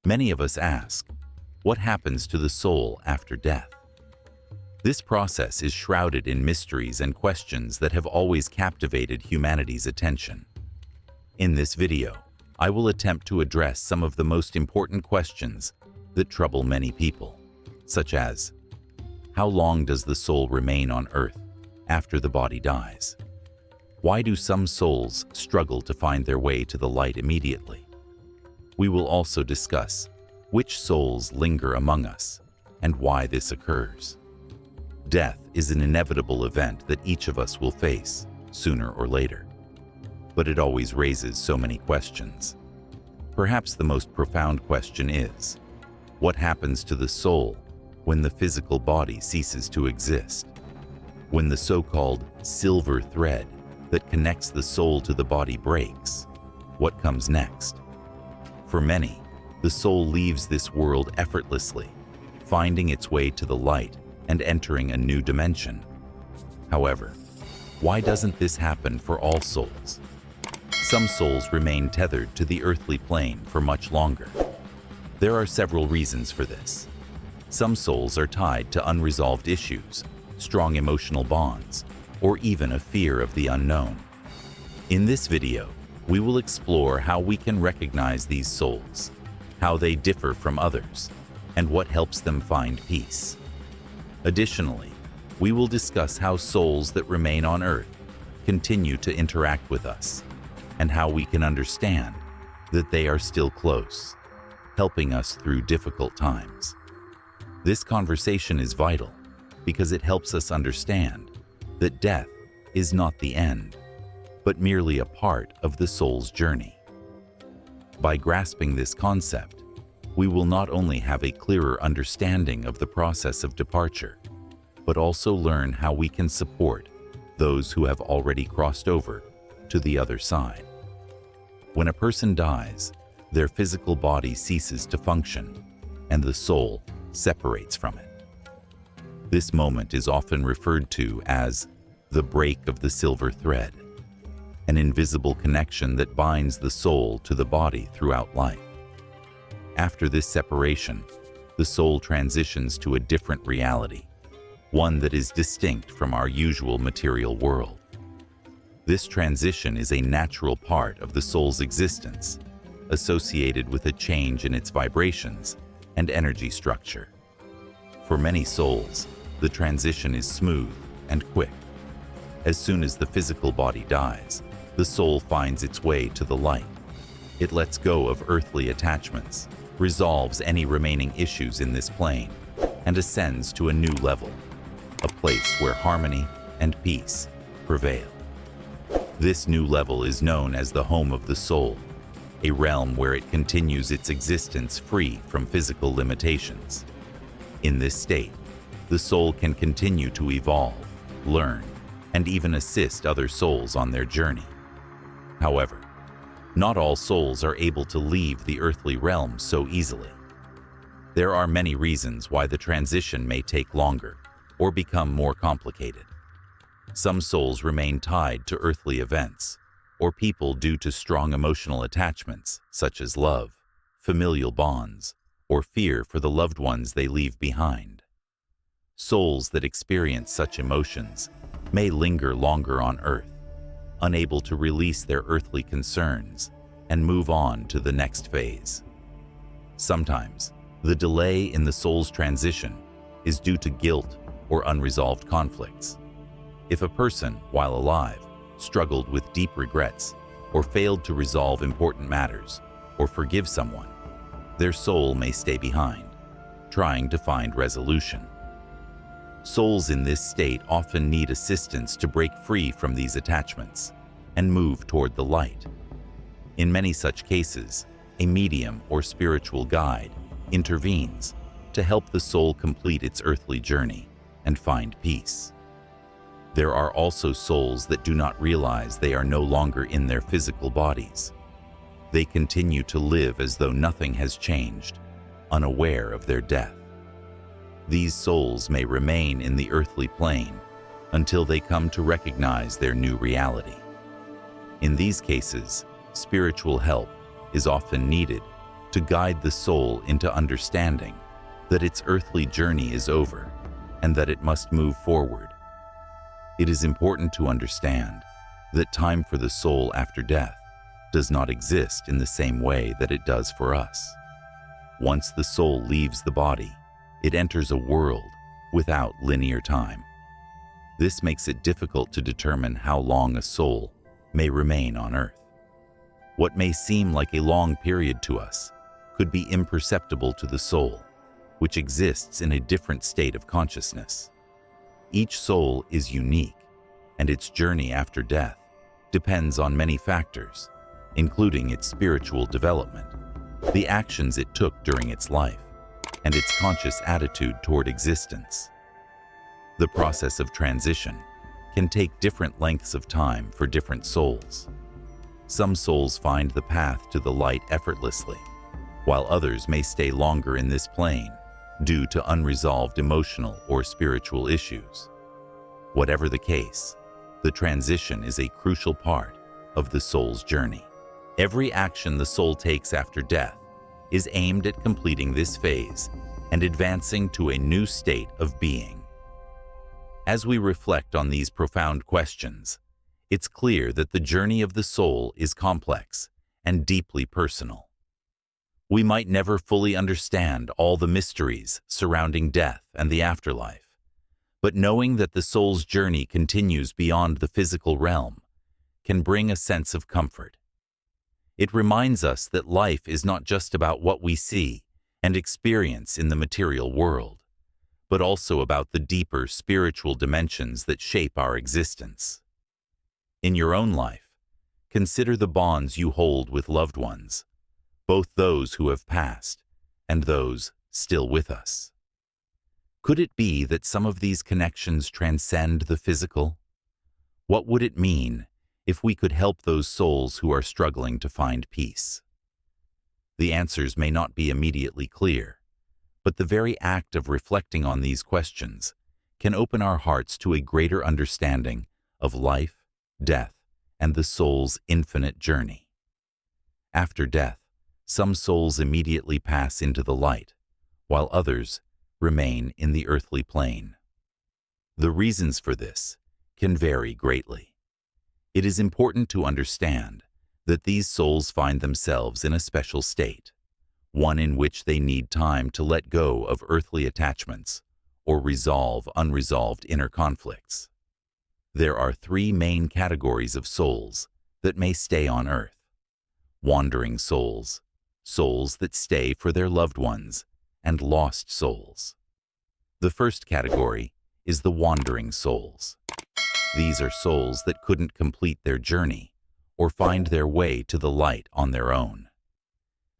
Many of us ask, what happens to the soul after death? This process is shrouded in mysteries and questions that have always captivated humanity's attention. In this video, I will attempt to address some of the most important questions that trouble many people, such as, how long does the soul remain on earth after the body dies? Why do some souls struggle to find their way to the light immediately? We will also discuss which souls linger among us and why this occurs. Death is an inevitable event that each of us will face sooner or later, but it always raises so many questions. Perhaps the most profound question is, what happens to the soul when the physical body ceases to exist? When the so-called silver thread that connects the soul to the body breaks, what comes next? For many, the soul leaves this world effortlessly, finding its way to the light and entering a new dimension. However, why doesn't this happen for all souls? Some souls remain tethered to the earthly plane for much longer. There are several reasons for this. Some souls are tied to unresolved issues, strong emotional bonds, or even a fear of the unknown. In this video, we will explore how we can recognize these souls, how they differ from others, and what helps them find peace. Additionally, we will discuss how souls that remain on earth continue to interact with us, and how we can understand that they are still close, helping us through difficult times. This conversation is vital because it helps us understand that death is not the end, but merely a part of the soul's journey. By grasping this concept, we will not only have a clearer understanding of the process of departure, but also learn how we can support those who have already crossed over to the other side. When a person dies, their physical body ceases to function, and the soul separates from it. This moment is often referred to as the break of the silver thread, an invisible connection that binds the soul to the body throughout life. After this separation, the soul transitions to a different reality, one that is distinct from our usual material world. This transition is a natural part of the soul's existence, associated with a change in its vibrations and energy structure. For many souls, the transition is smooth and quick. As soon as the physical body dies, the soul finds its way to the light. It lets go of earthly attachments, resolves any remaining issues in this plane, and ascends to a new level, a place where harmony and peace prevail. This new level is known as the home of the soul, a realm where it continues its existence free from physical limitations. In this state, the soul can continue to evolve, learn, and even assist other souls on their journey. However, not all souls are able to leave the earthly realm so easily. There are many reasons why the transition may take longer or become more complicated. Some souls remain tied to earthly events or people due to strong emotional attachments such as love, familial bonds, or fear for the loved ones they leave behind. Souls that experience such emotions may linger longer on earth, unable to release their earthly concerns and move on to the next phase. Sometimes, the delay in the soul's transition is due to guilt or unresolved conflicts. If a person, while alive, struggled with deep regrets or failed to resolve important matters or forgive someone, their soul may stay behind, trying to find resolution. Souls in this state often need assistance to break free from these attachments and move toward the light. In many such cases, a medium or spiritual guide intervenes to help the soul complete its earthly journey and find peace. There are also souls that do not realize they are no longer in their physical bodies. They continue to live as though nothing has changed, unaware of their death. These souls may remain in the earthly plane until they come to recognize their new reality. In these cases, spiritual help is often needed to guide the soul into understanding that its earthly journey is over and that it must move forward. It is important to understand that time for the soul after death does not exist in the same way that it does for us. Once the soul leaves the body, it enters a world without linear time. This makes it difficult to determine how long a soul may remain on earth. What may seem like a long period to us could be imperceptible to the soul, which exists in a different state of consciousness. Each soul is unique, and its journey after death depends on many factors, including its spiritual development, the actions it took during its life, and its conscious attitude toward existence. The process of transition can take different lengths of time for different souls. Some souls find the path to the light effortlessly, while others may stay longer in this plane due to unresolved emotional or spiritual issues. Whatever the case, the transition is a crucial part of the soul's journey. Every action the soul takes after death is aimed at completing this phase and advancing to a new state of being. As we reflect on these profound questions, it's clear that the journey of the soul is complex and deeply personal. We might never fully understand all the mysteries surrounding death and the afterlife, but knowing that the soul's journey continues beyond the physical realm can bring a sense of comfort. It reminds us that life is not just about what we see and experience in the material world, but also about the deeper spiritual dimensions that shape our existence. In your own life, consider the bonds you hold with loved ones, both those who have passed and those still with us. Could it be that some of these connections transcend the physical? What would it mean if we could help those souls who are struggling to find peace? The answers may not be immediately clear, but the very act of reflecting on these questions can open our hearts to a greater understanding of life, death, and the soul's infinite journey. After death, some souls immediately pass into the light, while others remain in the earthly plane. The reasons for this can vary greatly. It is important to understand that these souls find themselves in a special state, one in which they need time to let go of earthly attachments or resolve unresolved inner conflicts. There are three main categories of souls that may stay on earth: wandering souls, souls that stay for their loved ones, and lost souls. The first category is the wandering souls. These are souls that couldn't complete their journey or find their way to the light on their own.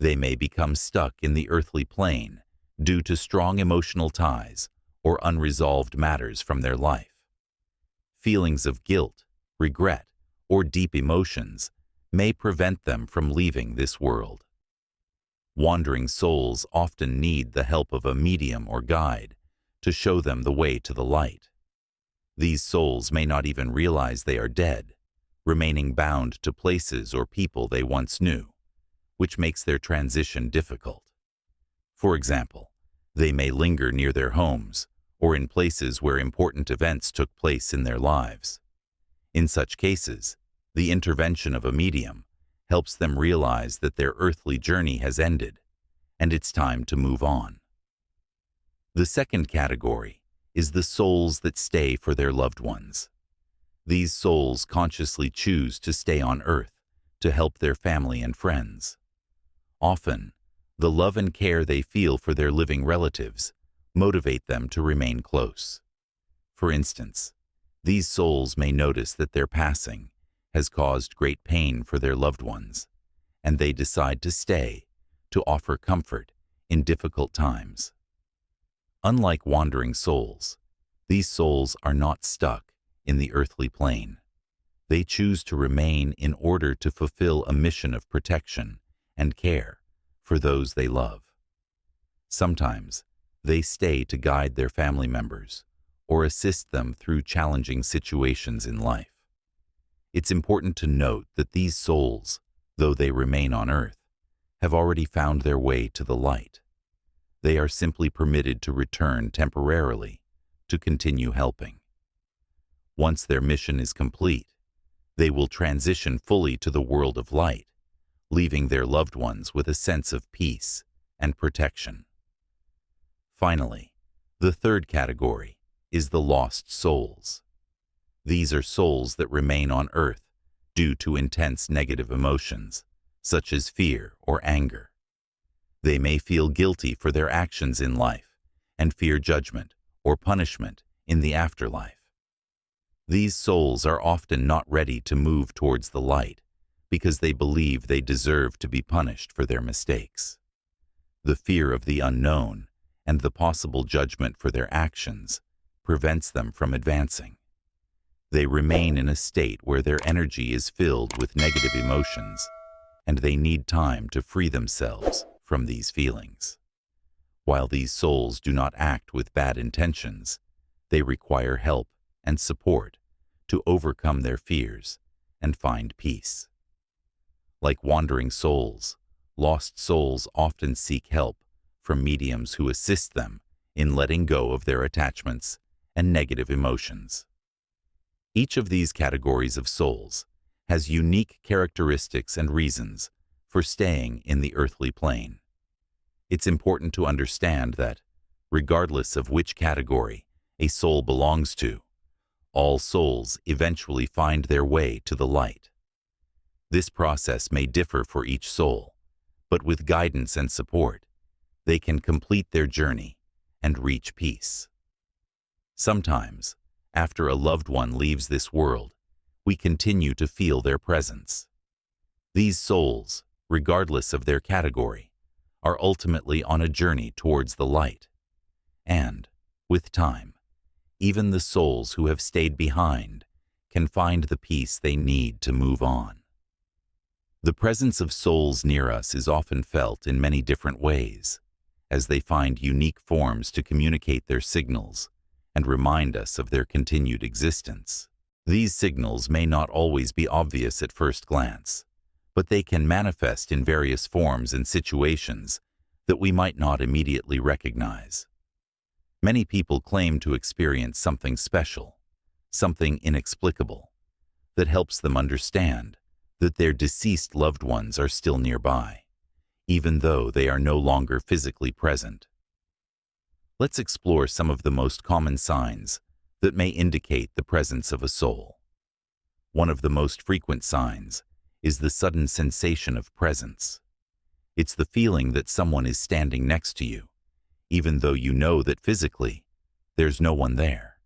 They may become stuck in the earthly plane due to strong emotional ties or unresolved matters from their life. Feelings of guilt, regret, or deep emotions may prevent them from leaving this world. Wandering souls often need the help of a medium or guide to show them the way to the light. These souls may not even realize they are dead, remaining bound to places or people they once knew, which makes their transition difficult. For example, they may linger near their homes or in places where important events took place in their lives. In such cases, the intervention of a medium helps them realize that their earthly journey has ended, and it's time to move on. The second category is the souls that stay for their loved ones. These souls consciously choose to stay on earth to help their family and friends. Often, the love and care they feel for their living relatives motivate them to remain close. For instance, these souls may notice that their passing has caused great pain for their loved ones, and they decide to stay to offer comfort in difficult times. Unlike wandering souls, these souls are not stuck in the earthly plane. They choose to remain in order to fulfill a mission of protection and care for those they love. Sometimes, they stay to guide their family members or assist them through challenging situations in life. It's important to note that these souls, though they remain on earth, have already found their way to the light. They are simply permitted to return temporarily to continue helping. Once their mission is complete, they will transition fully to the world of light, leaving their loved ones with a sense of peace and protection. Finally, the third category is the lost souls. These are souls that remain on Earth due to intense negative emotions, such as fear or anger. They may feel guilty for their actions in life and fear judgment or punishment in the afterlife. These souls are often not ready to move towards the light because they believe they deserve to be punished for their mistakes. The fear of the unknown and the possible judgment for their actions prevents them from advancing. They remain in a state where their energy is filled with negative emotions, and they need time to free themselves from these feelings. While these souls do not act with bad intentions, they require help and support to overcome their fears and find peace. Like wandering souls, lost souls often seek help from mediums who assist them in letting go of their attachments and negative emotions. Each of these categories of souls has unique characteristics and reasons for staying in the earthly plane. It's important to understand that, regardless of which category a soul belongs to, all souls eventually find their way to the light. This process may differ for each soul, but with guidance and support, they can complete their journey and reach peace. Sometimes, after a loved one leaves this world, we continue to feel their presence. These souls, regardless of their category, are ultimately on a journey towards the light. And, with time, even the souls who have stayed behind can find the peace they need to move on. The presence of souls near us is often felt in many different ways, as they find unique forms to communicate their signals and remind us of their continued existence. These signals may not always be obvious at first glance, but they can manifest in various forms and situations that we might not immediately recognize. Many people claim to experience something special, something inexplicable, that helps them understand that their deceased loved ones are still nearby, even though they are no longer physically present. Let's explore some of the most common signs that may indicate the presence of a soul. One of the most frequent signs is the sudden sensation of presence. It's the feeling that someone is standing next to you, even though you know that physically there's no one there.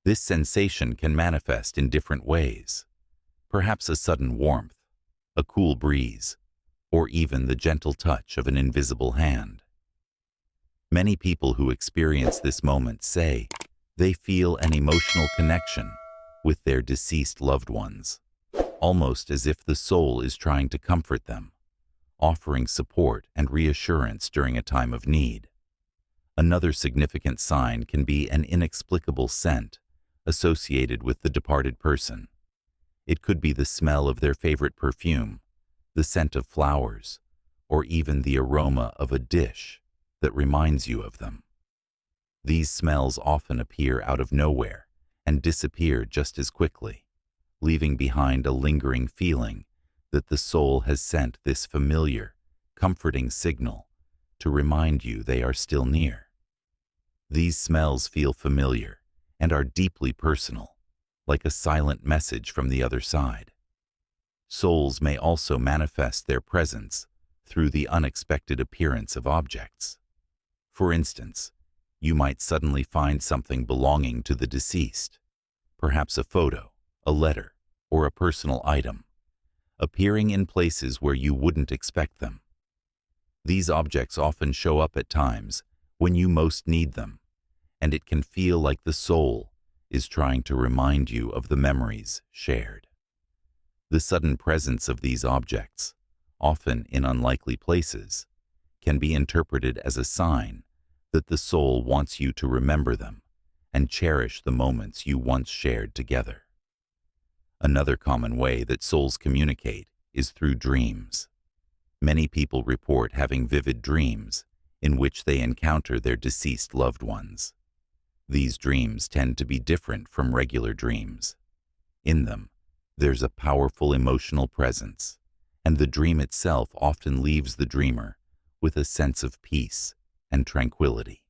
This sensation can manifest in different ways, perhaps a sudden warmth, a cool breeze, or even the gentle touch of an invisible hand. Many people who experience this moment say they feel an emotional connection with their deceased loved ones, almost as if the soul is trying to comfort them, offering support and reassurance during a time of need. Another significant sign can be an inexplicable scent associated with the departed person. It could be the smell of their favorite perfume, the scent of flowers, or even the aroma of a dish that reminds you of them. These smells often appear out of nowhere and disappear just as quickly, leaving behind a lingering feeling that the soul has sent this familiar, comforting signal to remind you they are still near. These smells feel familiar and are deeply personal, like a silent message from the other side. Souls may also manifest their presence through the unexpected appearance of objects. For instance, you might suddenly find something belonging to the deceased, perhaps a photo, a letter, or a personal item, appearing in places where you wouldn't expect them. These objects often show up at times when you most need them, and it can feel like the soul is trying to remind you of the memories shared. The sudden presence of these objects, often in unlikely places, can be interpreted as a sign that the soul wants you to remember them and cherish the moments you once shared together. Another common way that souls communicate is through dreams. Many people report having vivid dreams in which they encounter their deceased loved ones. These dreams tend to be different from regular dreams. In them, there's a powerful emotional presence, and the dream itself often leaves the dreamer with a sense of peace and tranquility.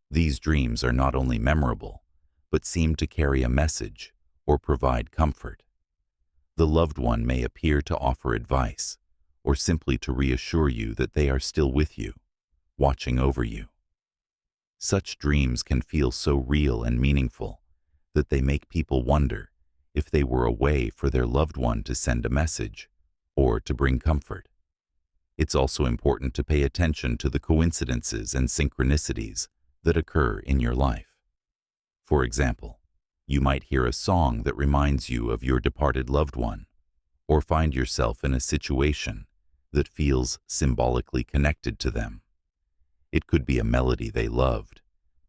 These dreams are not only memorable, but seem to carry a message or provide comfort. The loved one may appear to offer advice or simply to reassure you that they are still with you, watching over you. Such dreams can feel so real and meaningful that they make people wonder if they were a way for their loved one to send a message or to bring comfort. It's also important to pay attention to the coincidences and synchronicities that occur in your life. For example, you might hear a song that reminds you of your departed loved one, or find yourself in a situation that feels symbolically connected to them. It could be a melody they loved,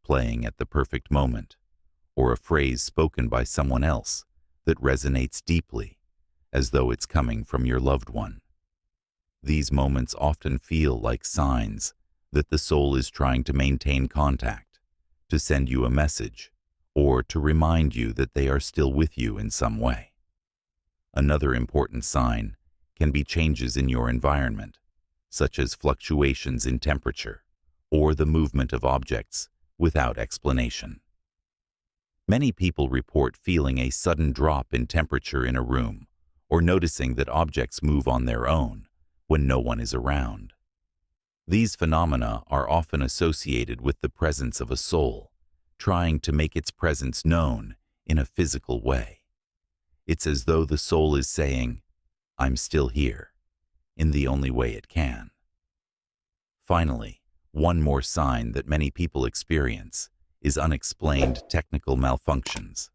playing at the perfect moment, or a phrase spoken by someone else that resonates deeply, as though it's coming from your loved one. These moments often feel like signs that the soul is trying to maintain contact, to send you a message, or to remind you that they are still with you in some way. Another important sign can be changes in your environment, such as fluctuations in temperature or the movement of objects without explanation. Many people report feeling a sudden drop in temperature in a room or noticing that objects move on their own when no one is around. These phenomena are often associated with the presence of a soul, trying to make its presence known in a physical way. It's as though the soul is saying, "I'm still here," in the only way it can. Finally, one more sign that many people experience is unexplained technical malfunctions.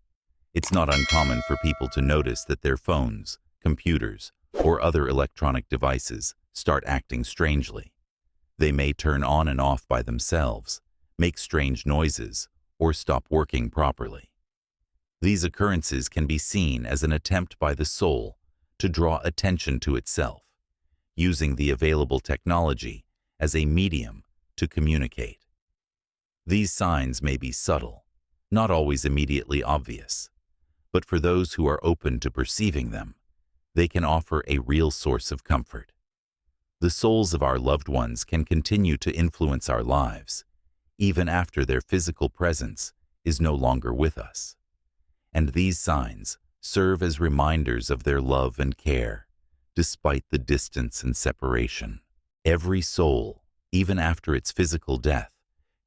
It's not uncommon for people to notice that their phones, computers, or other electronic devices start acting strangely. They may turn on and off by themselves, make strange noises, or stop working properly. These occurrences can be seen as an attempt by the soul to draw attention to itself, using the available technology as a medium to communicate. These signs may be subtle, not always immediately obvious, but for those who are open to perceiving them, they can offer a real source of comfort. The souls of our loved ones can continue to influence our lives, even after their physical presence is no longer with us. And these signs serve as reminders of their love and care, despite the distance and separation. Every soul, even after its physical death,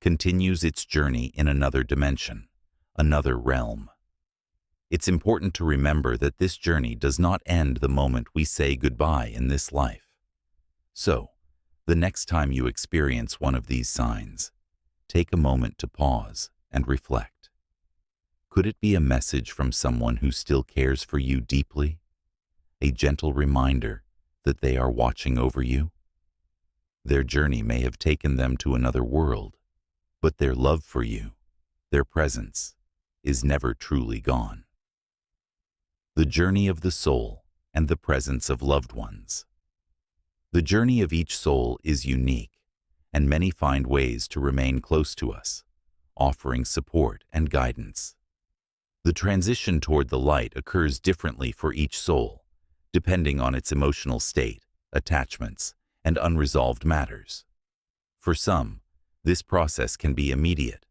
continues its journey in another dimension, another realm. It's important to remember that this journey does not end the moment we say goodbye in this life. So, the next time you experience one of these signs, take a moment to pause and reflect. Could it be a message from someone who still cares for you deeply? A gentle reminder that they are watching over you? Their journey may have taken them to another world, but their love for you, their presence, is never truly gone. The journey of the soul and the presence of loved ones. The journey of each soul is unique, and many find ways to remain close to us, offering support and guidance. The transition toward the light occurs differently for each soul, depending on its emotional state, attachments, and unresolved matters. For some, this process can be immediate,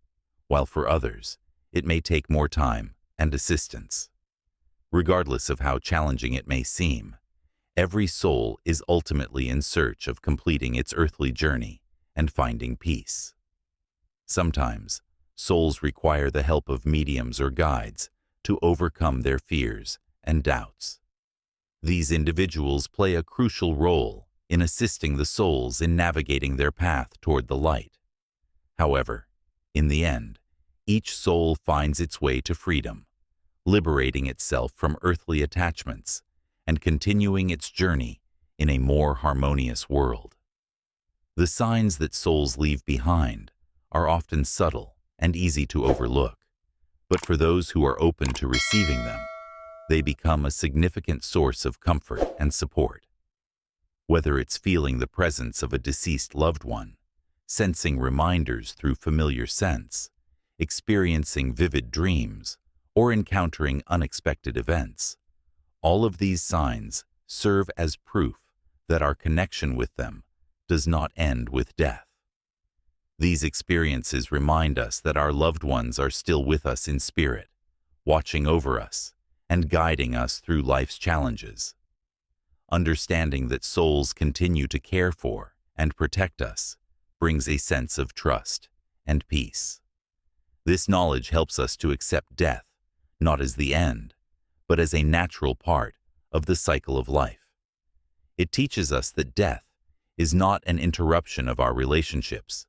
while for others, it may take more time and assistance. Regardless of how challenging it may seem, every soul is ultimately in search of completing its earthly journey and finding peace. Sometimes, souls require the help of mediums or guides to overcome their fears and doubts. These individuals play a crucial role in assisting the souls in navigating their path toward the light. However, in the end, each soul finds its way to freedom, liberating itself from earthly attachments and continuing its journey in a more harmonious world. The signs that souls leave behind are often subtle and easy to overlook, but for those who are open to receiving them, they become a significant source of comfort and support. whether it's feeling the presence of a deceased loved one, sensing reminders through familiar scents, experiencing vivid dreams, or encountering unexpected events. All of these signs serve as proof that our connection with them does not end with death. These experiences remind us that our loved ones are still with us in spirit, watching over us and guiding us through life's challenges. Understanding that souls continue to care for and protect us brings a sense of trust and peace. This knowledge helps us to accept death not as the end, but as a natural part of the cycle of life. It teaches us that death is not an interruption of our relationships,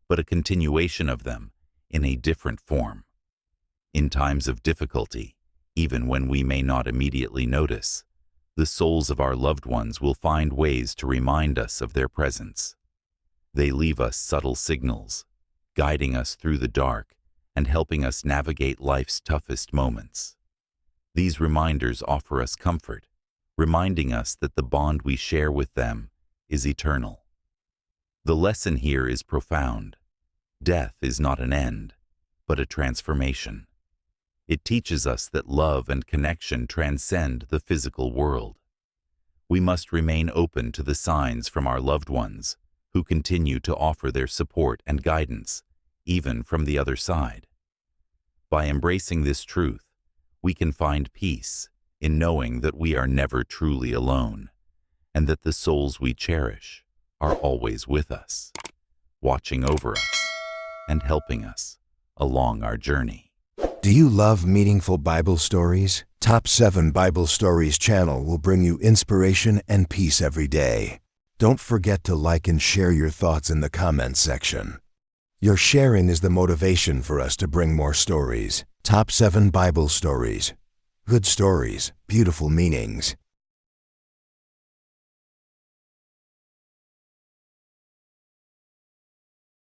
but a continuation of them in a different form. In times of difficulty, even when we may not immediately notice, the souls of our loved ones will find ways to remind us of their presence. They leave us subtle signals, guiding us through the dark and helping us navigate life's toughest moments. These reminders offer us comfort, reminding us that the bond we share with them is eternal. The lesson here is profound. Death is not an end, but a transformation. It teaches us that love and connection transcend the physical world. We must remain open to the signs from our loved ones, who continue to offer their support and guidance, even from the other side. By embracing this truth, we can find peace in knowing that we are never truly alone, and that the souls we cherish are always with us, watching over us and helping us along our journey. Do you love meaningful Bible stories? Top 7 Bible Stories channel will bring you inspiration and peace every day. Don't forget to like and share your thoughts in the comments section. Your sharing is the motivation for us to bring more stories. Top 7 Bible Stories. Good stories, beautiful meanings.